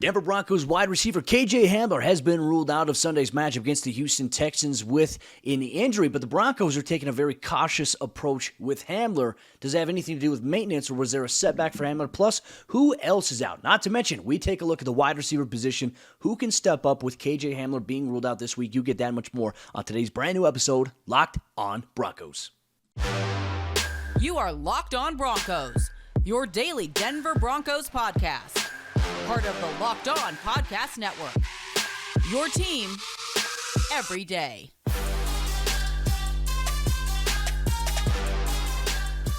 Denver Broncos wide receiver KJ Hamler has been ruled out of Sunday's matchup against the Houston Texans with an injury, but the Broncos are taking a very cautious approach with Hamler. Does it have anything to do with maintenance, or was there a setback for Hamler? Plus, who else is out? Not to mention, we take a look at the wide receiver position. Who can step up with KJ Hamler being ruled out this week? You get that much more on today's brand new episode, Locked on Broncos. You are Locked on Broncos, your daily Denver Broncos podcast. Part of the Locked On Podcast Network. Your team every day.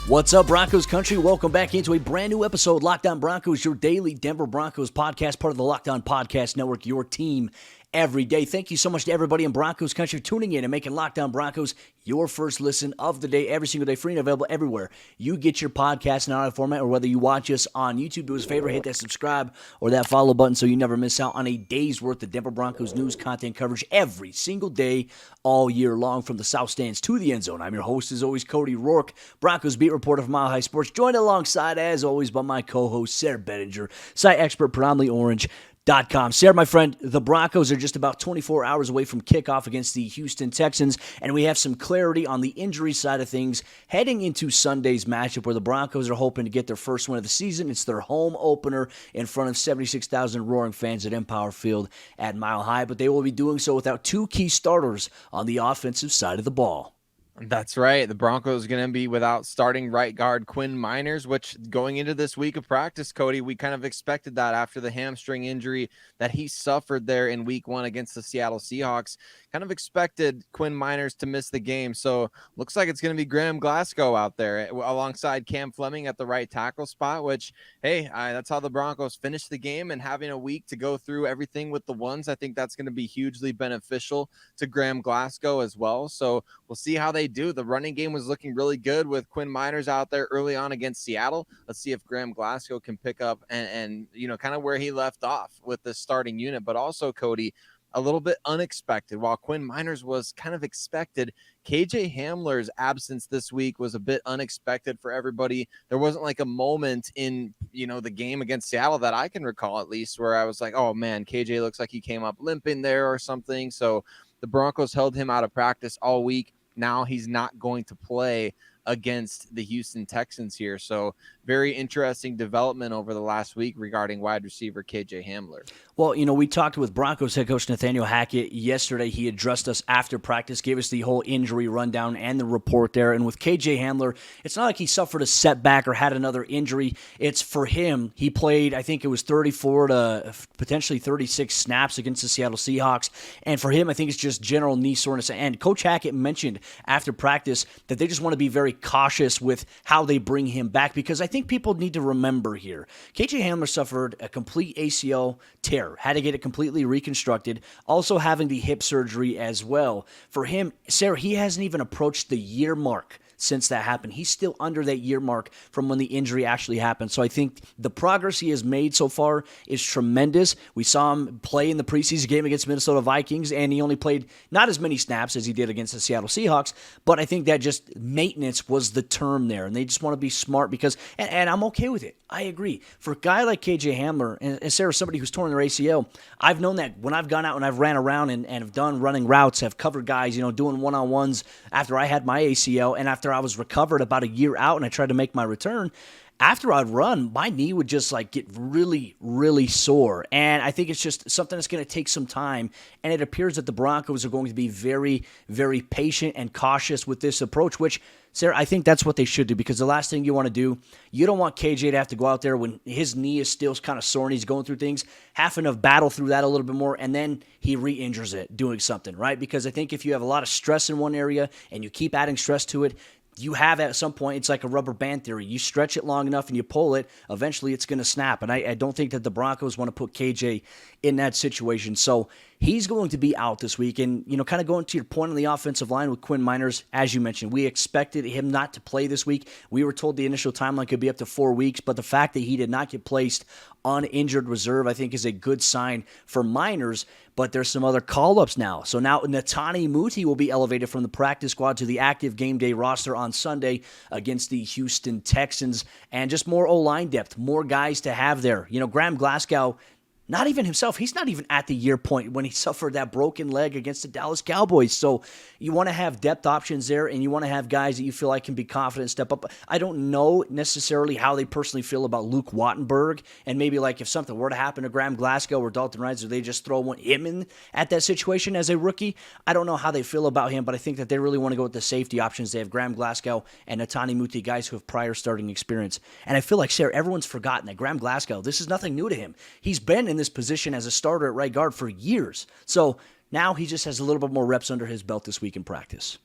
What's up, Broncos country? Welcome back into a brand new episode, Locked on Broncos, your daily Denver Broncos podcast, part of the Locked On Podcast Network, your team every day. Thank you so much to everybody in Broncos country tuning in and making Locked on Broncos your first listen of the day, every single day, free and available everywhere you get your podcast in audio format, or whether you watch us on YouTube. Do us a favor, hit that subscribe or that follow button so you never miss out on a day's worth of Denver Broncos news, content coverage every single day, all year long, from the South Stands to the end zone. I'm your host, as always, Cody Roark, Broncos beat reporter for Mile High Sports, joined alongside, as always, by my co-host, Sayre Bedinger, site expert, predominantly orange. Sayre, my friend, the Broncos are just about 24 hours away from kickoff against the Houston Texans, and we have some clarity on the injury side of things heading into Sunday's matchup, where the Broncos are hoping to get their first win of the season. It's their home opener in front of 76,000 roaring fans at Empower Field at Mile High, but they will be doing so without two key starters on the offensive side of the ball. That's right. The Broncos are going to be without starting right guard Quinn Meinerz, which going into this week of practice, Cody, we kind of expected that after the hamstring injury that he suffered there in week 1 against the Seattle Seahawks. Kind of expected Quinn Meinerz to miss the game. So looks like it's going to be Graham Glasgow out there alongside Cam Fleming at the right tackle spot, which, hey, that's how the Broncos finished the game, and having a week to go through everything with the ones, I think that's going to be hugely beneficial to Graham Glasgow as well. So we'll see how they do. The running game was looking really good with Quinn Meinerz out there early on against Seattle. Let's see if Graham Glasgow can pick up and kind of where he left off with the starting unit. But also, Cody, a little bit unexpected. While Quinn Meinerz was kind of expected, KJ Hamler's absence this week was a bit unexpected for everybody. There wasn't like a moment in, the game against Seattle that I can recall, at least, where I was like, oh man, KJ looks like he came up limping there or something. So the Broncos held him out of practice all week. Now he's not going to play against the Houston Texans here. So very interesting development over the last week regarding wide receiver KJ Hamler. Well, we talked with Broncos head coach Nathaniel Hackett yesterday. He addressed us after practice, gave us the whole injury rundown and the report there. And with KJ Hamler, it's not like he suffered a setback or had another injury. It's for him. He played, I think it was 34 to potentially 36 snaps against the Seattle Seahawks. And for him, I think it's just general knee soreness. And Coach Hackett mentioned after practice that they just want to be very cautious with how they bring him back, because I think people need to remember here, KJ Hamler suffered a complete ACL tear, had to get it completely reconstructed, also having the hip surgery as well. For him, Sayre, he hasn't even approached the year mark since that happened. He's still under that year mark from when the injury actually happened. So I think the progress he has made so far is tremendous. We saw him play in the preseason game against Minnesota Vikings, and he only played not as many snaps as he did against the Seattle Seahawks, but I think that just maintenance was the term there, and they just want to be smart because, and I'm okay with it. I agree. For a guy like KJ Hamler, and Sayre, somebody who's torn their ACL, I've known that when I've gone out and I've ran around and have done running routes, have covered guys, doing one-on-ones after I had my ACL and after I was recovered about a year out and I tried to make my return, after I'd run, my knee would just get really, really sore. And I think it's just something that's going to take some time. And it appears that the Broncos are going to be very, very patient and cautious with this approach, which, Sayre, I think that's what they should do, because the last thing you want to do, you don't want KJ to have to go out there when his knee is still kind of sore and he's going through things, having to battle through that a little bit more, and then he re-injures it doing something, right? Because I think if you have a lot of stress in one area and you keep adding stress to it, you have at some point, it's like a rubber band theory. You stretch it long enough and you pull it, eventually it's going to snap. And I don't think that the Broncos want to put KJ in that situation. So he's going to be out this week. And, kind of going to your point on the offensive line with Quinn Meinerz, as you mentioned, we expected him not to play this week. We were told the initial timeline could be up to 4 weeks, but the fact that he did not get placed on injured reserve, I think, is a good sign for Meinerz. But there's some other call-ups now. So now Netani Muti will be elevated from the practice squad to the active game day roster on Sunday against the Houston Texans. And just more O-line depth, more guys to have there. Graham Glasgow, not even himself. He's not even at the year point when he suffered that broken leg against the Dallas Cowboys. So you want to have depth options there, and you want to have guys that you feel like can be confident and step up. I don't know necessarily how they personally feel about Luke Wattenberg, and maybe like if something were to happen to Graham Glasgow or Dalton Risner, they just throw him in at that situation as a rookie. I don't know how they feel about him, but I think that they really want to go with the safety options. They have Graham Glasgow and Netani Muti, guys who have prior starting experience. And I feel like, Sayre, everyone's forgotten that Graham Glasgow, this is nothing new to him. He's been in this position as a starter at right guard for years. So now he just has a little bit more reps under his belt this week in practice.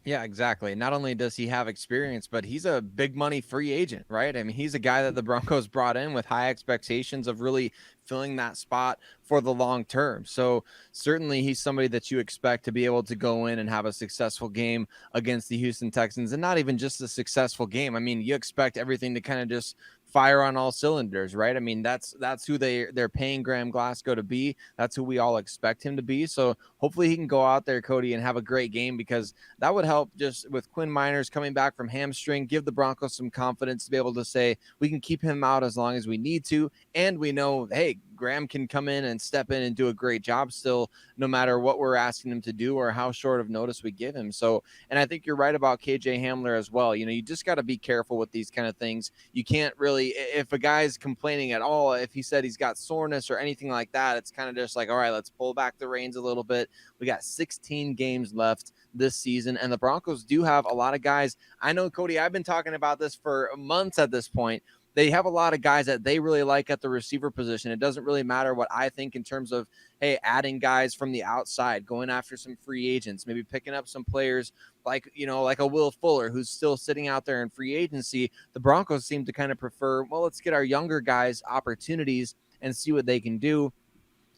Yeah, exactly. Not only does he have experience, but he's a big money free agent, right? I mean, he's a guy that the Broncos brought in with high expectations of really filling that spot for the long term. So certainly he's somebody that you expect to be able to go in and have a successful game against the Houston Texans, and not even just a successful game. I mean, you expect everything to kind of just fire on all cylinders, right? I mean, that's who they're paying Graham Glasgow to be. That's who we all expect him to be. So hopefully he can go out there, Cody, and have a great game, because that would help just with Quinn Meinerz coming back from hamstring, give the Broncos some confidence to be able to say we can keep him out as long as we need to. And we know, hey, Graham can come in and step in and do a great job still, no matter what we're asking him to do or how short of notice we give him. So, and I think you're right about KJ Hamler as well. You know, you just got to be careful with these kind of things. You can't really, if a guy's complaining at all, if he said he's got soreness or anything like that, it's kind of just like, all right, let's pull back the reins a little bit. We got 16 games left this season, and the Broncos do have a lot of guys. I know, Cody, I've been talking about this for months at this point. They have a lot of guys that they really like at the receiver position. It doesn't really matter what I think in terms of, hey, adding guys from the outside, going after some free agents, maybe picking up some players like, you know, like a Will Fuller who's still sitting out there in free agency. The Broncos seem to kind of prefer, well, let's get our younger guys opportunities and see what they can do.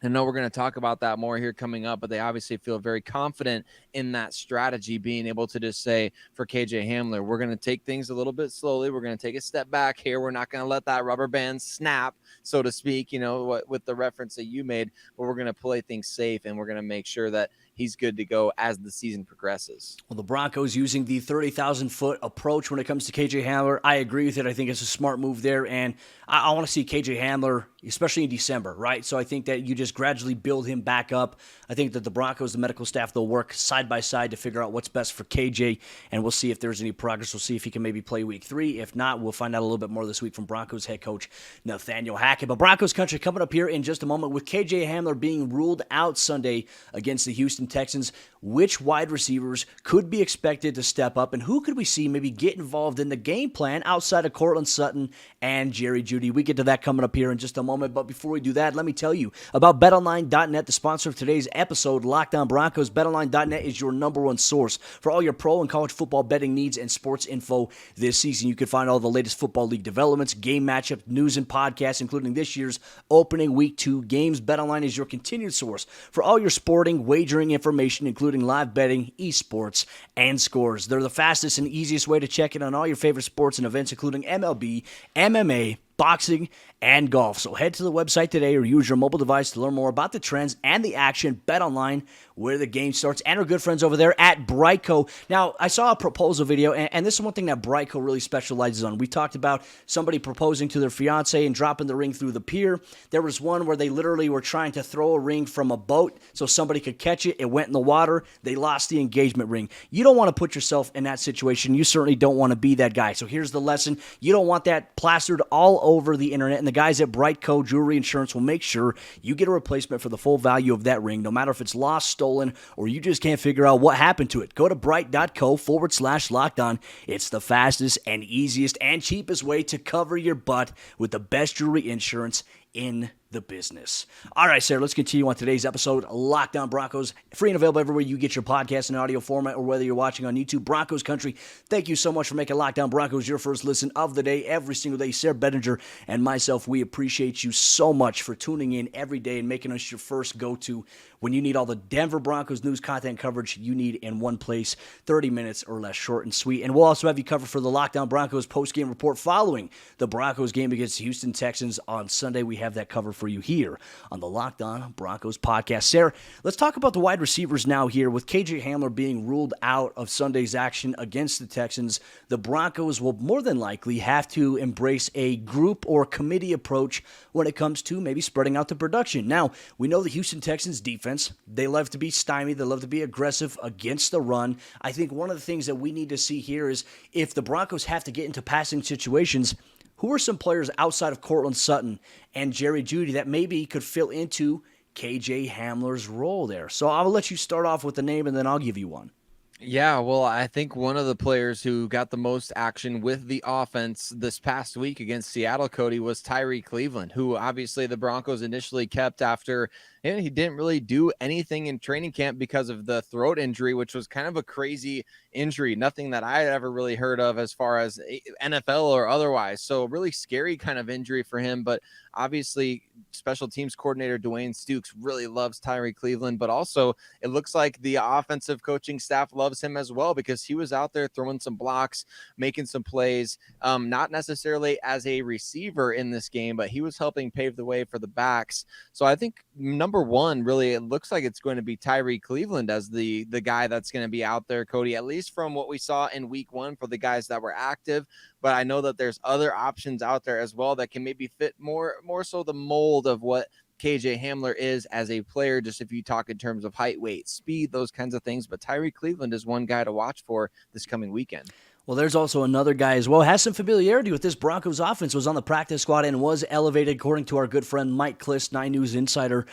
I know we're going to talk about that more here coming up, but they obviously feel very confident in that strategy, being able to just say for KJ Hamler, we're going to take things a little bit slowly. We're going to take a step back here. We're not going to let that rubber band snap, so to speak, you know, with the reference that you made, but we're going to play things safe, and we're going to make sure that he's good to go as the season progresses. Well, the Broncos using the 30,000-foot approach when it comes to KJ Hamler. I agree with it. I think it's a smart move there, and I want to see KJ Hamler, especially in December, right? So I think that you just gradually build him back up. I think that the Broncos, the medical staff, they'll work side by side to figure out what's best for KJ, and we'll see if there's any progress. We'll see if he can maybe play week 3. If not, we'll find out a little bit more this week from Broncos head coach Nathaniel Hackett. But Broncos country coming up here in just a moment with KJ Hamler being ruled out Sunday against the Houston Texans. Which wide receivers could be expected to step up, and who could we see maybe get involved in the game plan outside of Courtland Sutton and Jerry Jeudy? We get to that coming up here in just a moment, but before we do that, let me tell you about BetOnline.net, the sponsor of today's episode, Locked On Broncos. BetOnline.net is your number one source for all your pro and college football betting needs and sports info this season. You can find all the latest football league developments, game matchup, news, and podcasts, including this year's opening week 2 games. BetOnline is your continued source for all your sporting wagering information, including live betting, esports, and scores. They're the fastest and easiest way to check in on all your favorite sports and events, including MLB, MMA, boxing, and golf. So head to the website today or use your mobile device to learn more about the trends and the action. Bet online where the game starts, and our good friends over there at Brightco. Now, I saw a proposal video, and this is one thing that Brightco really specializes on. We talked about somebody proposing to their fiance and dropping the ring through the pier. There was one where they literally were trying to throw a ring from a boat so somebody could catch it. It went in the water. They lost the engagement ring. You don't want to put yourself in that situation. You certainly don't want to be that guy. So here's the lesson. You don't want that plastered all over the internet, and the guys at Brightco Jewelry Insurance will make sure you get a replacement for the full value of that ring, no matter if it's lost, stolen, or you just can't figure out what happened to it. Go to bright.co/lockedon. It's the fastest and easiest and cheapest way to cover your butt with the best jewelry insurance in the business. All right, Sayre, let's continue on today's episode. Locked On Broncos, free and available everywhere you get your podcast in audio format, or whether you're watching on YouTube. Broncos Country, thank you so much for making Locked On Broncos your first listen of the day every single day. Sayre, Bedinger, and myself, we appreciate you so much for tuning in every day and making us your first go-to when you need all the Denver Broncos news, content, coverage you need in one place, 30 minutes or less, short and sweet. And we'll also have you covered for the Locked On Broncos post-game report following the Broncos game against the Houston Texans on Sunday. We have that covered for you here on the Locked On Broncos podcast. Sayre, let's talk about the wide receivers now here. With KJ Hamler being ruled out of Sunday's action against the Texans, the Broncos will more than likely have to embrace a group or committee approach when it comes to maybe spreading out the production. Now, we know the Houston Texans defense, they love to be stymied, they love to be aggressive against the run. I think one of the things that we need to see here is if the Broncos have to get into passing situations, who are some players outside of Courtland, Sutton, and Jeudy that maybe could fill into KJ Hamler's role there? So I'll let you start off with the name, and then I'll give you one. Yeah, well, I think one of the players who got the most action with the offense this past week against Seattle, Cody, was Tyre Cleveland, who obviously the Broncos initially kept after, and he didn't really do anything in training camp because of the throat injury, which was kind of a crazy injury, nothing that I had ever really heard of as far as NFL or otherwise. So really scary kind of injury for him, but obviously special teams coordinator Dwayne Stukes really loves Tyre Cleveland, but also it looks like the offensive coaching staff loves him as well because he was out there throwing some blocks, making some plays, not necessarily as a receiver in this game, but he was helping pave the way for the backs. So I think number one, really, it looks like it's going to be Tyre Cleveland as the guy that's going to be out there, Cody, at least from what we saw in week one for the guys that were active. But I know that there's other options out there as well that can maybe fit more so the mold of what KJ Hamler is as a player, just if you talk in terms of height, weight, speed, those kinds of things. But Tyre Cleveland is one guy to watch for this coming weekend. Well, there's also another guy as well, has some familiarity with this Broncos offense, was on the practice squad and was elevated, according to our good friend Mike Kliss, 9 News insider,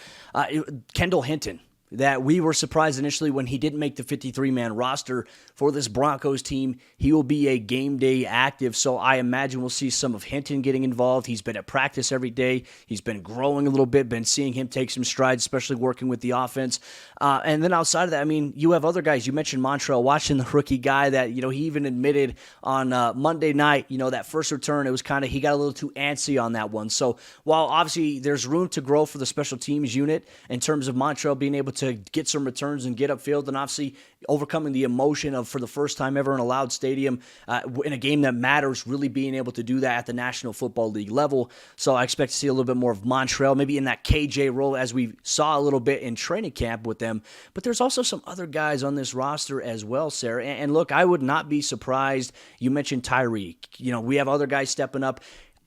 Kendall Hinton. That we were surprised initially when he didn't make the 53-man roster for this Broncos team. He will be a game day active, so I imagine we'll see some of Hinton getting involved. He's been at practice every day. He's been growing a little bit, been seeing him take some strides, especially working with the offense. And then outside of that, I mean, you have other guys. You mentioned Montrell, watching the rookie guy that, he even admitted on Monday night, that first return, it was he got a little too antsy on that one. So while obviously there's room to grow for the special teams unit in terms of Montrell being able to get some returns and get upfield, and obviously overcoming the emotion of, for the first time ever in a loud stadium, in a game that matters, really being able to do that at the National Football League level. So I expect to see a little bit more of Montrell, maybe in that KJ role as we saw a little bit in training camp with them. But there's also some other guys on this roster as well, Sayre. And look, I would not be surprised. You mentioned Tyre. We have other guys stepping up.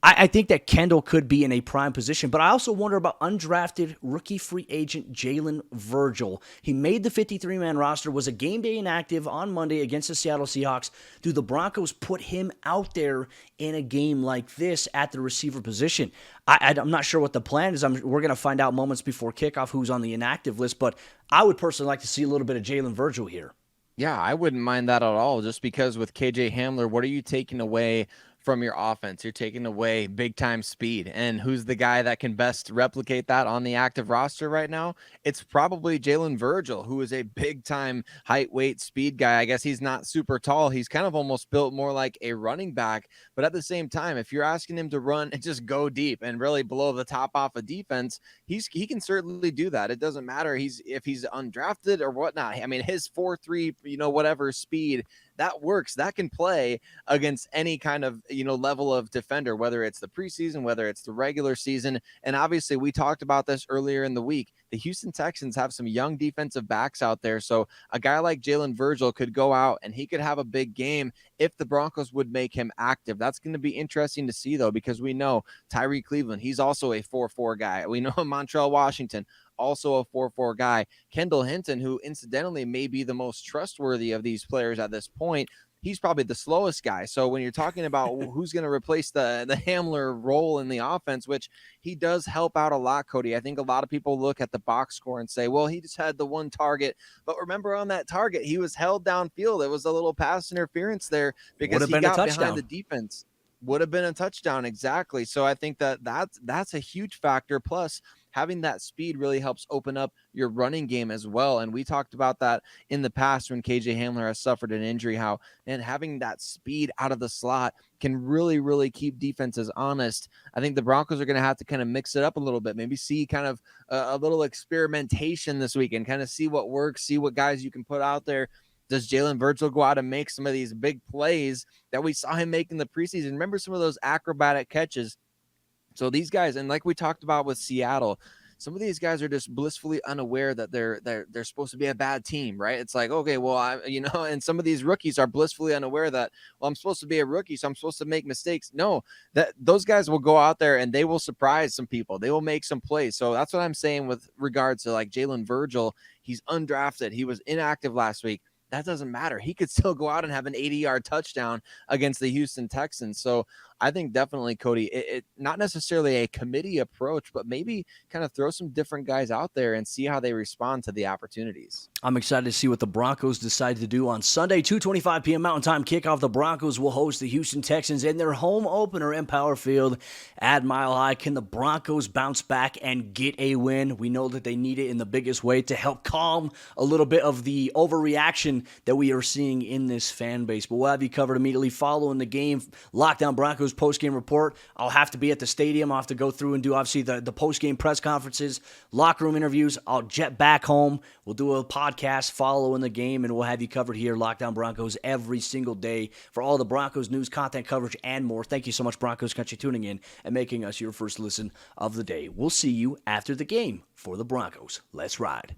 I think that Kendall could be in a prime position, but I also wonder about undrafted rookie free agent Jalen Virgil. He made the 53-man roster, was a game day inactive on Monday against the Seattle Seahawks. Do the Broncos put him out there in a game like this at the receiver position? I'm not sure what the plan is. We're going to find out moments before kickoff who's on the inactive list, but I would personally like to see a little bit of Jalen Virgil here. Yeah, I wouldn't mind that at all, just because with KJ Hamler, what are you taking away from your offense? You're taking away big time speed, and who's the guy that can best replicate that on the active roster right now? It's probably Jalen Virgil, who is a big time height, weight, speed guy. I guess he's not super tall. He's kind of almost built more like a running back, but at the same time, if you're asking him to run and just go deep and really blow the top off a defense, he can certainly do that. It doesn't matter if he's undrafted or whatnot. I mean, his 4.3, whatever speed, that works. That can play against any kind of, level of defender, whether it's the preseason, whether it's the regular season. And obviously we talked about this earlier in the week. The Houston Texans have some young defensive backs out there. So a guy like Jalen Virgil could go out and he could have a big game if the Broncos would make him active. That's going to be interesting to see, though, because we know Tyre Cleveland, he's also a 4-4 guy. We know Montrell Washington, also a 4-4 guy. Kendall Hinton, who incidentally may be the most trustworthy of these players at this point, he's probably the slowest guy. So when you're talking about who's going to replace the Hamler role in the offense, which he does help out a lot, Cody, I think a lot of people look at the box score and say, well, he just had the one target. But remember, on that target, he was held downfield. It was a little pass interference there because he got behind the defense. Would have been a touchdown, exactly. So I think that's a huge factor. Plus, having that speed really helps open up your running game as well. And we talked about that in the past when KJ Hamler has suffered an injury, and having that speed out of the slot can really, really keep defenses honest. I think the Broncos are going to have to kind of mix it up a little bit, maybe see kind of a little experimentation this week and kind of see what works, see what guys you can put out there. Does Jalen Virgil go out and make some of these big plays that we saw him make in the preseason? Remember some of those acrobatic catches So these guys, and like we talked about with Seattle, some of these guys are just blissfully unaware that they're supposed to be a bad team, right? It's like, okay, well, and some of these rookies are blissfully unaware that, well, I'm supposed to be a rookie, so I'm supposed to make mistakes. No, that those guys will go out there and they will surprise some people. They will make some plays. So that's what I'm saying with regards to like Jalen Virgil. He's undrafted. He was inactive last week. That doesn't matter. He could still go out and have an 80-yard touchdown against the Houston Texans. So I think definitely, Cody, it not necessarily a committee approach, but maybe kind of throw some different guys out there and see how they respond to the opportunities. I'm excited to see what the Broncos decide to do on Sunday, 2:25 p.m. Mountain Time kickoff. The Broncos will host the Houston Texans in their home opener in Power Field at Mile High. Can the Broncos bounce back and get a win? We know that they need it in the biggest way to help calm a little bit of the overreaction that we are seeing in this fan base. But we'll have you covered immediately following the game. Lockdown Broncos post-game report. I'll have to be at the stadium. I'll have to go through and do, obviously, the post-game press conferences, locker room interviews. I'll jet back home. We'll do a podcast following the game, and we'll have you covered here, Lockdown Broncos, every single day for all the Broncos news, content coverage, and more. Thank you so much, Broncos Country, tuning in and making us your first listen of the day. We'll see you after the game for the Broncos. Let's ride.